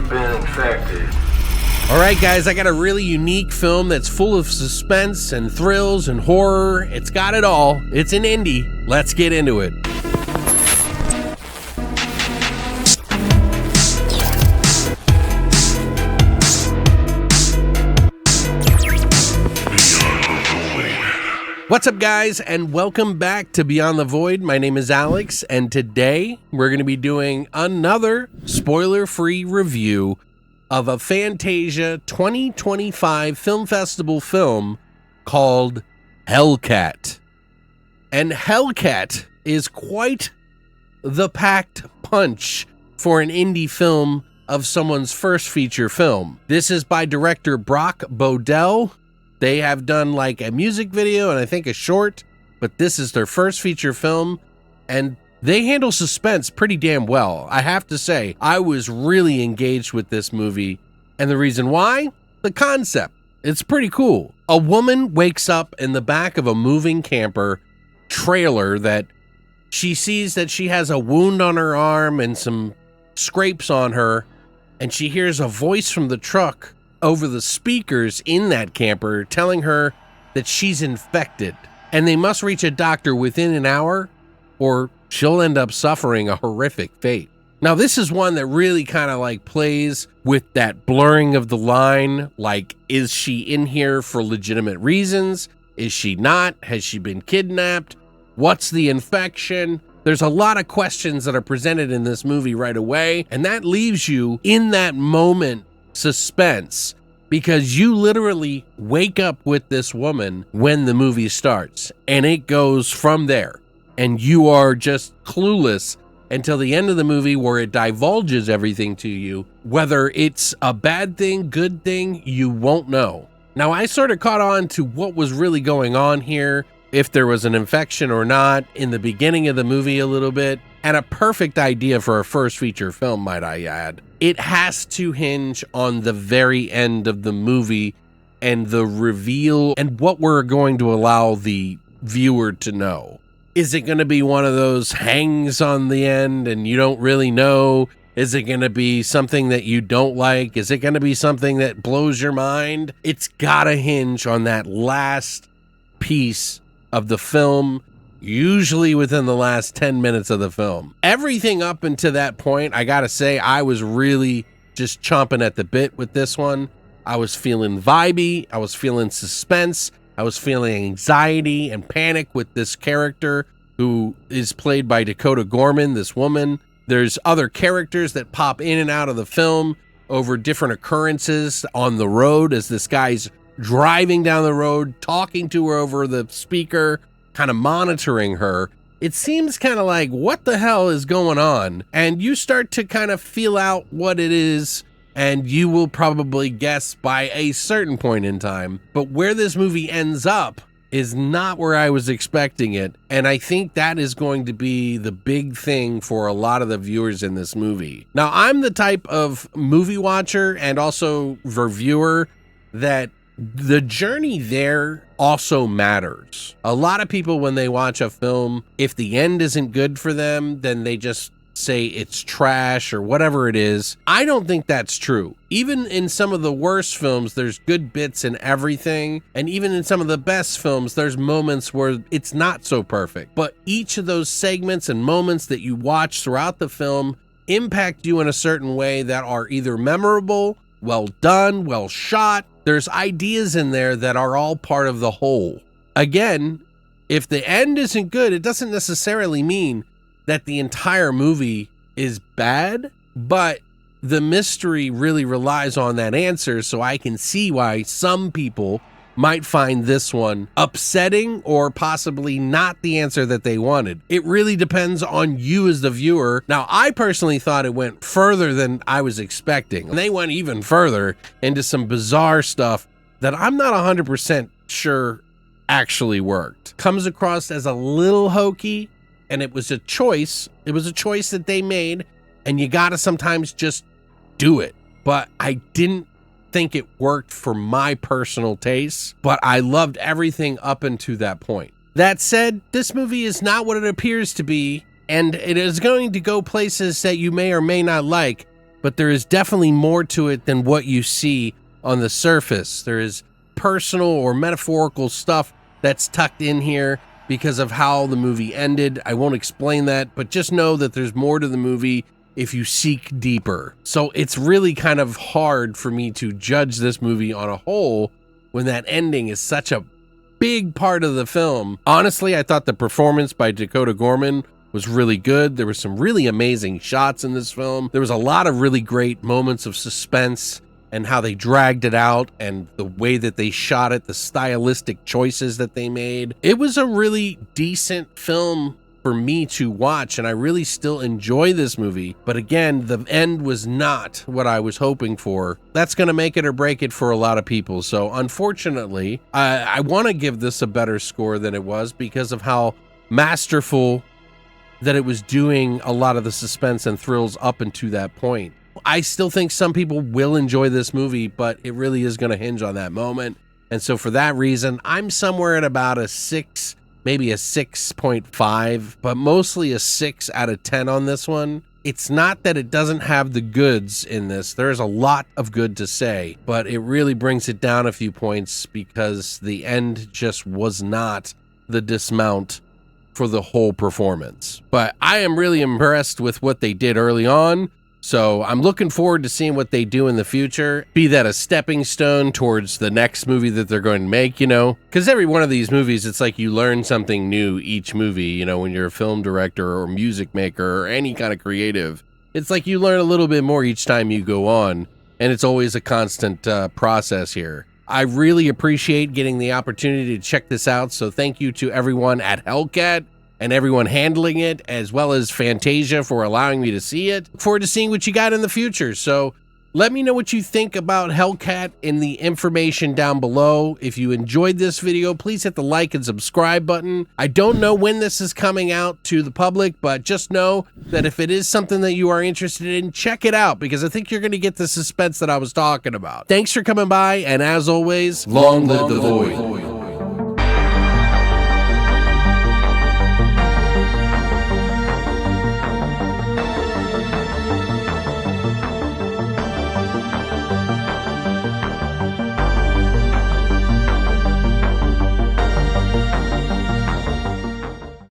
you've been infected. All right, guys, I got a really unique film that's full of suspense and thrills and horror. It's got it all. It's an indie. Let's get into it. What's up, guys, and welcome back to Beyond the Void. My name is Alex, and today we're going to be doing another spoiler-free review of a Fantasia 2025 Film Festival film called Hellcat. And Hellcat is quite the packed punch for an indie film of someone's first feature film. This is by director Brock Bodell. They have done like a music video and I think a short, but this is their first feature film, and they handle suspense pretty damn well. I have to say, I was really engaged with this movie, and the reason why? The concept. It's pretty cool. A woman wakes up in the back of a moving camper trailer that she sees that she has a wound on her arm and some scrapes on her, and she hears a voice from the truck over the speakers in that camper telling her that she's infected and they must reach a doctor within an hour or she'll end up suffering a horrific fate. Now, this is one that really kind of like plays with that blurring of the line. Like, is she in here for legitimate reasons? Is she not? Has she been kidnapped? What's the infection? There's a lot of questions that are presented in this movie right away, and that leaves you in that moment suspense, because you literally wake up with this woman when the movie starts, and it goes from there, and you are just clueless until the end of the movie, where it divulges everything to you. Whether it's a bad thing, good thing, you won't know. Now, I sort of caught on to what was really going on here, if there was an infection or not, in the beginning of the movie a little bit, and a perfect idea for a first feature film, might I add. It has to hinge on the very end of the movie and the reveal and what we're going to allow the viewer to know. Is it going to be one of those hangs on the end and you don't really know? Is it going to be something that you don't like? Is it going to be something that blows your mind? It's got to hinge on that last piece of the film, usually within the last 10 minutes of the film. Everything up until that point, I gotta say, I was really just chomping at the bit with this one. I was feeling vibey, I was feeling suspense, I was feeling anxiety and panic with this character who is played by Dakota Gorman, this woman. There's other characters that pop in and out of the film over different occurrences on the road as this guy's driving down the road, talking to her over the speaker, kind of monitoring her. It seems kind of like, what the hell is going on? And you start to kind of feel out what it is, and you will probably guess by a certain point in time. But where this movie ends up is not where I was expecting it, and I think that is going to be the big thing for a lot of the viewers in this movie. Now, I'm the type of movie watcher and also reviewer that the journey there also matters. A lot of people, when they watch a film, if the end isn't good for them, then they just say it's trash or whatever it is. I don't think that's true. Even in some of the worst films, there's good bits in everything. And even in some of the best films, there's moments where it's not so perfect. But each of those segments and moments that you watch throughout the film impact you in a certain way that are either memorable, well done, well shot. There's ideas in there that are all part of the whole. Again, if the end isn't good, it doesn't necessarily mean that the entire movie is bad, but the mystery really relies on that answer, so I can see why some people might find this one upsetting or possibly not the answer that they wanted. It really depends on you as the viewer. Now, I personally thought it went further than I was expecting. They went even further into some bizarre stuff that I'm not 100% sure actually worked. Comes across as a little hokey, and it was a choice. It was a choice that they made, and you gotta sometimes just do it. But I didn't think it worked for my personal taste, but I loved everything up until that point. That said, this movie is not what it appears to be, and it is going to go places that you may or may not like, but there is definitely more to it than what you see on the surface. There is personal or metaphorical stuff that's tucked in here because of how the movie ended. I won't explain that, but just know that there's more to the movie if you seek deeper. So it's really kind of hard for me to judge this movie on a whole when that ending is such a big part of the film. Honestly, I thought the performance by Dakota Gorman was really good. There were some really amazing shots in this film. There was a lot of really great moments of suspense and how they dragged it out and the way that they shot it, the stylistic choices that they made. It was a really decent film for me to watch, and I really still enjoy this movie. But again, the end was not what I was hoping for. That's going to make it or break it for a lot of people. So unfortunately, I want to give this a better score than it was because of how masterful that it was doing a lot of the suspense and thrills up into that point. I still think some people will enjoy this movie, but it really is going to hinge on that moment. And so for that reason, I'm somewhere at about a 6, maybe a 6.5, but mostly a 6 out of 10 on this one. It's not that it doesn't have the goods in this. There's a lot of good to say, but it really brings it down a few points because the end just was not the dismount for the whole performance. But I am really impressed with what they did early on. So I'm looking forward to seeing what they do in the future, be that a stepping stone towards the next movie that they're going to make, you know, because every one of these movies, it's like you learn something new each movie, you know, when you're a film director or music maker or any kind of creative, it's like you learn a little bit more each time you go on, and it's always a constant process here. I really appreciate getting the opportunity to check this out, so thank you to everyone at Hellcat and everyone handling it, as well as Fantasia for allowing me to see it. Look forward to seeing what you got in the future. So let me know what you think about Hellcat in the information down below. If you enjoyed this video, please hit the like and subscribe button. I don't know when this is coming out to the public, but just know that if it is something that you are interested in, check it out, because I think you're going to get the suspense that I was talking about. Thanks for coming by, and as always, long live the void.